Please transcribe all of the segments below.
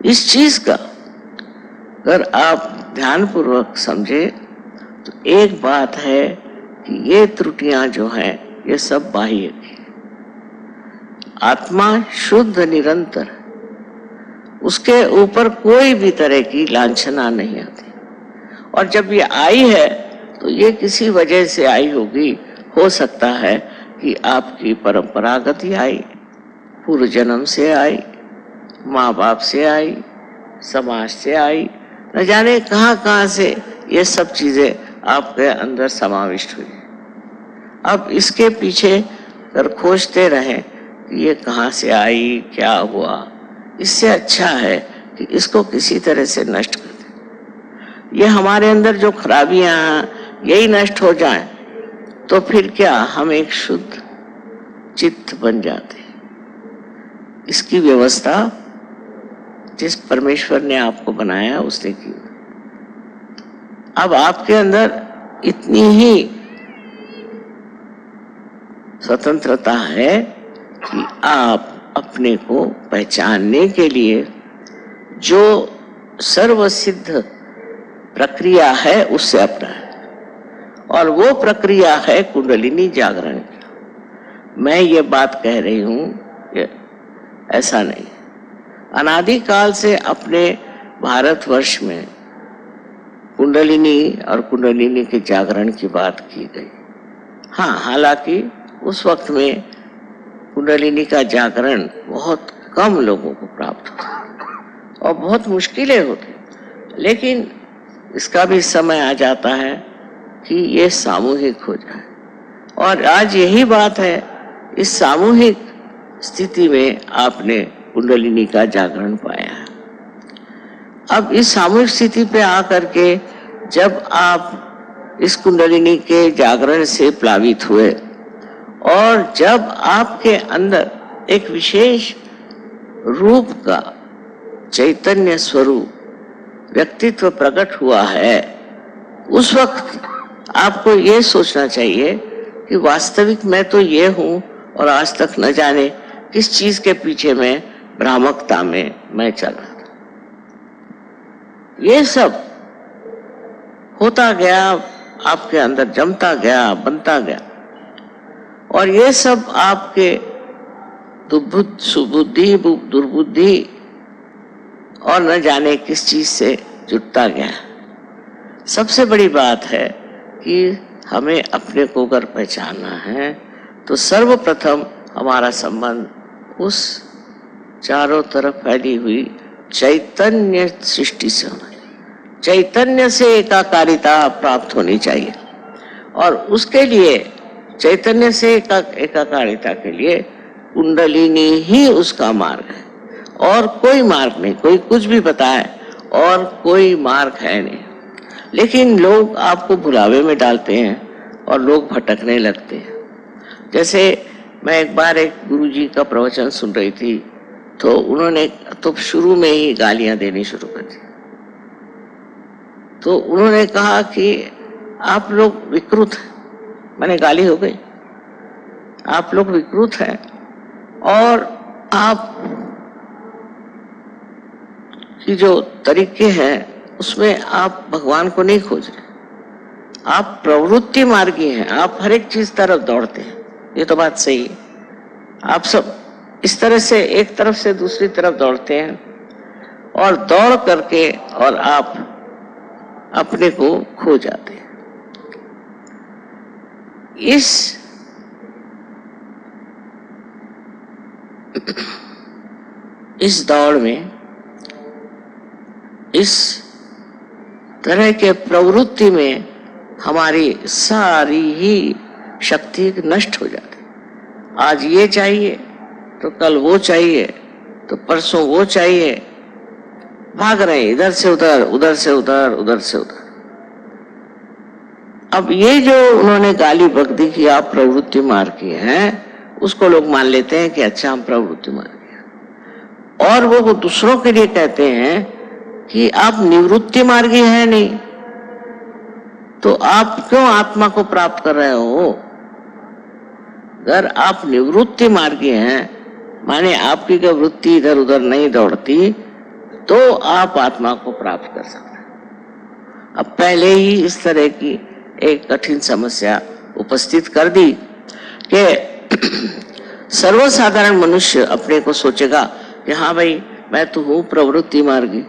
इस चीज का अगर आप ध्यानपूर्वक समझे तो एक बात है कि ये त्रुटियां जो हैं ये सब बाह्य की। आत्मा शुद्ध निरंतर, उसके ऊपर कोई भी तरह की लांछना नहीं आती। और जब ये आई है तो ये किसी वजह से आई होगी। हो सकता है कि आपकी परंपरागत ही आई, पूर्व जन्म से आई, माँ बाप से आई, समाज से आई, न जाने कहाँ कहाँ से ये सब चीजें आपके अंदर समाविष्ट हुई। अब इसके पीछे अगर खोजते रहें कि ये कहाँ से आई, क्या हुआ, इससे अच्छा है कि इसको किसी तरह से नष्ट कर दें। ये हमारे अंदर जो खराबियां यही नष्ट हो जाएं तो फिर क्या हम एक शुद्ध चित्त बन जाते हैं। इसकी व्यवस्था जिस परमेश्वर ने आपको बनाया उसने की। अब आपके अंदर इतनी ही स्वतंत्रता है कि आप अपने को पहचानने के लिए जो सर्वसिद्ध प्रक्रिया है उससे अपनाएं। और वो प्रक्रिया है कुंडलिनी जागरण की। मैं ये बात कह रही हूं, ऐसा नहीं। अनादिकाल से अपने भारतवर्ष में कुंडलिनी और कुंडलिनी के जागरण की बात की गई। हाँ, हालांकि उस वक्त में कुंडलिनी का जागरण बहुत कम लोगों को प्राप्त होता और बहुत मुश्किलें होती, लेकिन इसका भी समय आ जाता है कि ये सामूहिक हो जाए। और आज यही बात है, इस सामूहिक स्थिति में आपने कुंडलिनी का जागरण पाया है। अब इस सामूहिक स्थिति पे आकर के जब आप इस कुंडलिनी के जागरण से प्लावित हुए और जब आपके अंदर एक विशेष रूप का चैतन्य स्वरूप व्यक्तित्व प्रकट हुआ है, उस वक्त आपको ये सोचना चाहिए कि वास्तविक मैं तो ये हूं और आज तक न जाने किस चीज के पीछे मैं भ्रामकता में मैं चल रहा था। ये सब होता गया, आपके अंदर जमता गया, बनता गया, और ये सब आपके सुबुद्धि दुर्बुद्धि और न जाने किस चीज से जुटता गया। सबसे बड़ी बात है कि हमें अपने को अगर पहचानना है तो सर्वप्रथम हमारा संबंध उस चारों तरफ फैली हुई चैतन्य सृष्टि से होना चाहिए। चैतन्य से एकाकारिता प्राप्त होनी चाहिए, और उसके लिए चैतन्य से एकाकारिता के लिए कुंडलिनी ही उसका मार्ग है, और कोई मार्ग नहीं। कोई कुछ भी बताए और कोई मार्ग है नहीं। लेकिन लोग आपको भुलावे में डालते हैं और लोग भटकने लगते हैं। जैसे मैं एक बार एक गुरुजी का प्रवचन सुन रही थी, तो उन्होंने तो शुरू में ही गालियां देनी शुरू कर दी। तो उन्होंने कहा कि आप लोग विकृत हैं। मैंने गाली हो गई, आप लोग विकृत हैं और आप की जो तरीके हैं उसमें आप भगवान को नहीं खोज रहे, आप प्रवृत्ति मार्गी हैं, आप हर एक चीज तरफ दौड़ते हैं। ये तो बात सही है, आप सब इस तरह से एक तरफ से दूसरी तरफ दौड़ते हैं, और दौड़ करके और आप अपने को खो जाते हैं। इस दौड़ में इस तरह के प्रवृत्ति में हमारी सारी ही शक्ति नष्ट हो जाती। आज ये चाहिए तो कल वो चाहिए, तो परसों वो चाहिए, भाग रहे इधर से उधर, उधर से उधर, उधर से उधर। अब ये जो उन्होंने गाली बकदी की आप प्रवृत्ति मार्ग की है, उसको लोग मान लेते हैं कि अच्छा हम प्रवृत्ति मार्ग की, और वो दूसरों के लिए कहते हैं कि आप निवृत्ति मार्गी हैं नहीं, तो आप क्यों आत्मा को प्राप्त कर रहे हो? अगर आप निवृत्ति मार्गी हैं, माने आपकी वृत्ति इधर उधर नहीं दौड़ती, तो आप आत्मा को प्राप्त कर सकते हैं। अब पहले ही इस तरह की एक कठिन समस्या उपस्थित कर दी कि सर्वसाधारण मनुष्य अपने को सोचेगा कि हाँ भाई मैं तो हूं प्रवृत्ति मार्गी,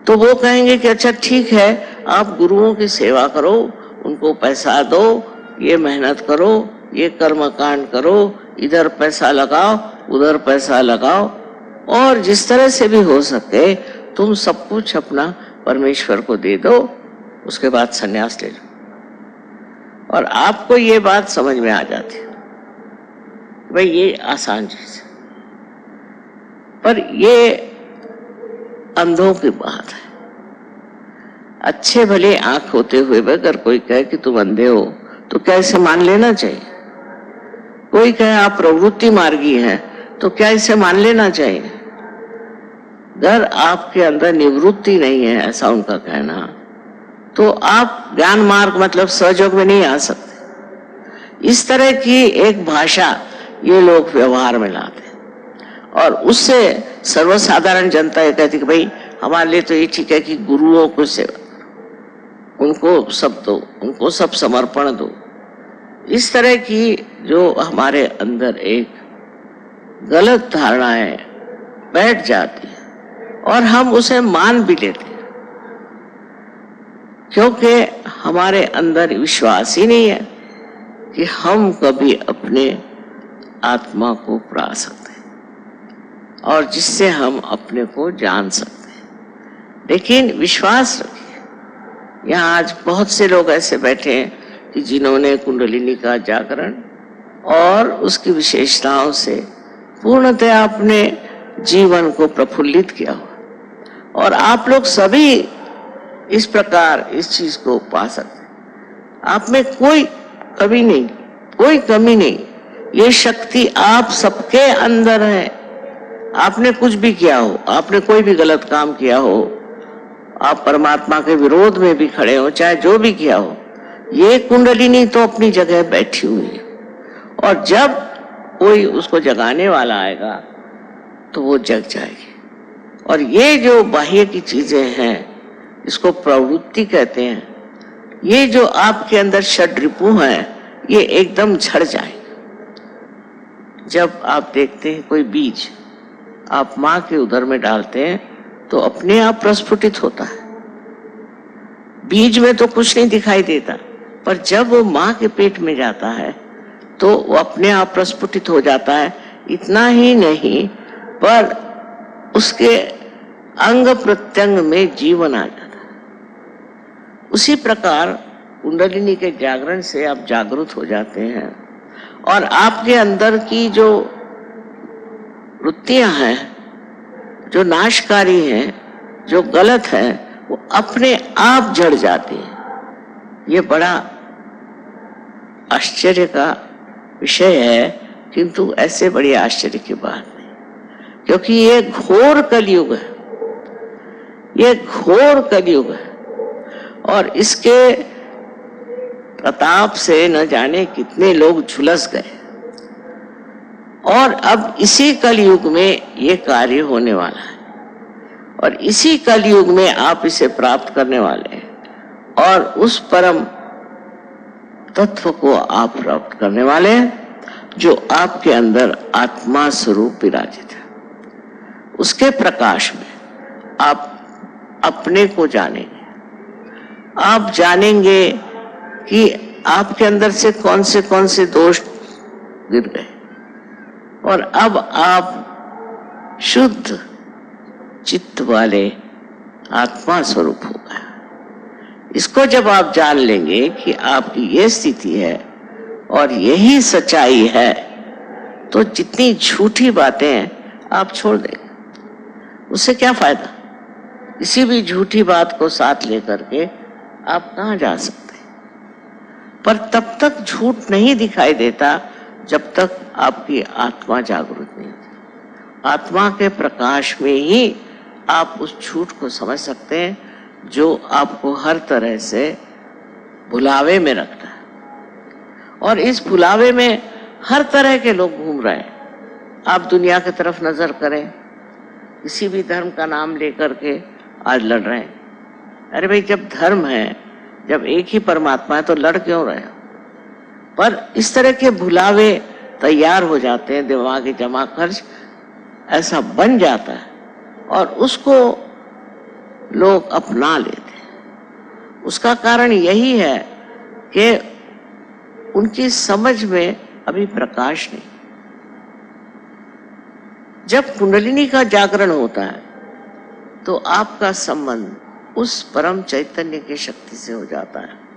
तो वो कहेंगे कि अच्छा ठीक है, आप गुरुओं की सेवा करो, उनको पैसा दो, ये मेहनत करो, ये कर्म कांड करो, इधर पैसा लगाओ, उधर पैसा लगाओ, और जिस तरह से भी हो सके तुम सब कुछ अपना परमेश्वर को दे दो, उसके बाद संन्यास ले लो। और आपको ये बात समझ में आ जाती है भाई ये आसान चीज है, पर ये अंधों की बात है। अच्छे भले आंख होते हुए भी अगर कोई कहे कि तुम अंधे हो तो क्या इसे मान लेना चाहिए? कोई कहे आप प्रवृत्ति मार्गी हैं तो क्या इसे मान लेना चाहिए? अगर आपके अंदर निवृत्ति नहीं है, ऐसा उनका कहना, तो आप ज्ञान मार्ग मतलब सहयोग में नहीं आ सकते। इस तरह की एक भाषा ये लोग व्यवहार में लाते हैं और उससे सर्वसाधारण जनता ये कहती कि भाई हमारे लिए तो ये ठीक है कि गुरुओं को सेवा, उनको सब दो, उनको सब समर्पण दो। इस तरह की जो हमारे अंदर एक गलत धारणाएं बैठ जाती है और हम उसे मान भी लेते हैं, क्योंकि हमारे अंदर विश्वास ही नहीं है कि हम कभी अपने आत्मा को पा सकते हैं और जिससे हम अपने को जान सकते हैं। लेकिन विश्वास रखिए, यहाँ आज बहुत से लोग ऐसे बैठे हैं कि जिन्होंने कुंडलिनी का जागरण और उसकी विशेषताओं से पूर्णतः अपने जीवन को प्रफुल्लित किया हुआ, और आप लोग सभी इस प्रकार इस चीज को पा सकते हैं। आप में कोई कमी नहीं, कोई कमी नहीं, ये शक्ति आप सबके अंदर है। आपने कुछ भी किया हो, आपने कोई भी गलत काम किया हो, आप परमात्मा के विरोध में भी खड़े हो, चाहे जो भी किया हो, ये कुंडलिनी तो अपनी जगह बैठी हुई है, और जब कोई उसको जगाने वाला आएगा तो वो जग जाएगी। और ये जो बाह्य की चीजें हैं, इसको प्रवृत्ति कहते हैं, ये जो आपके अंदर षड्रिपु हैं, ये एकदम झड़ जाए। जब आप देखते हैं कोई बीज आप माँ के उदर में डालते हैं तो अपने आप प्रस्फुटित होता है। बीज में तो कुछ नहीं दिखाई देता, पर जब वो माँ के पेट में जाता है तो वो अपने आप प्रस्फुटित हो जाता है। इतना ही नहीं, पर उसके अंग प्रत्यंग में जीवन आ जाता है। उसी प्रकार कुंडलिनी के जागरण से आप जागरूक हो जाते हैं और आपके अंदर की जो वृत्तियां हैं, जो नाशकारी हैं, जो गलत हैं, वो अपने आप जड़ जाती हैं। ये बड़ा आश्चर्य का विषय है, किंतु ऐसे बड़ी आश्चर्य की बात नहीं, क्योंकि ये घोर कलयुग है, ये घोर कलयुग है, और इसके प्रताप से न जाने कितने लोग झुलस गए। और अब इसी कलयुग में ये कार्य होने वाला है, और इसी कलयुग में आप इसे प्राप्त करने वाले हैं, और उस परम तत्व को आप प्राप्त करने वाले हैं जो आपके अंदर आत्मा स्वरूप विराजित है। उसके प्रकाश में आप अपने को जानेंगे। आप जानेंगे कि आपके अंदर से कौन से दोष गिर गए, और अब आप शुद्ध चित्त वाले आत्मा स्वरूप हो गए। इसको जब आप जान लेंगे कि आपकी ये स्थिति है और यही सच्चाई है, तो जितनी झूठी बातें हैं आप छोड़ देंगे। उससे क्या फायदा? किसी भी झूठी बात को साथ लेकर के आप कहाँ जा सकते? पर तब तक झूठ नहीं दिखाई देता जब तक आपकी आत्मा जागृत नहीं होती। आत्मा के प्रकाश में ही आप उस झूठ को समझ सकते हैं जो आपको हर तरह से भुलावे में रखता है। और इस भुलावे में हर तरह के लोग घूम रहे हैं। आप दुनिया की तरफ नजर करें किसी भी धर्म का नाम लेकर के आज लड़ रहे हैं। अरे भाई, जब धर्म है, जब एक ही परमात्मा है, तो लड़ क्यों रहे हो? पर इस तरह के भुलावे तैयार हो जाते हैं, दिमागी जमा खर्च ऐसा बन जाता है और उसको लोग अपना लेते हैं। उसका कारण यही है कि उनकी समझ में अभी प्रकाश नहीं। जब कुंडलिनी का जागरण होता है तो आपका संबंध उस परम चैतन्य की शक्ति से हो जाता है।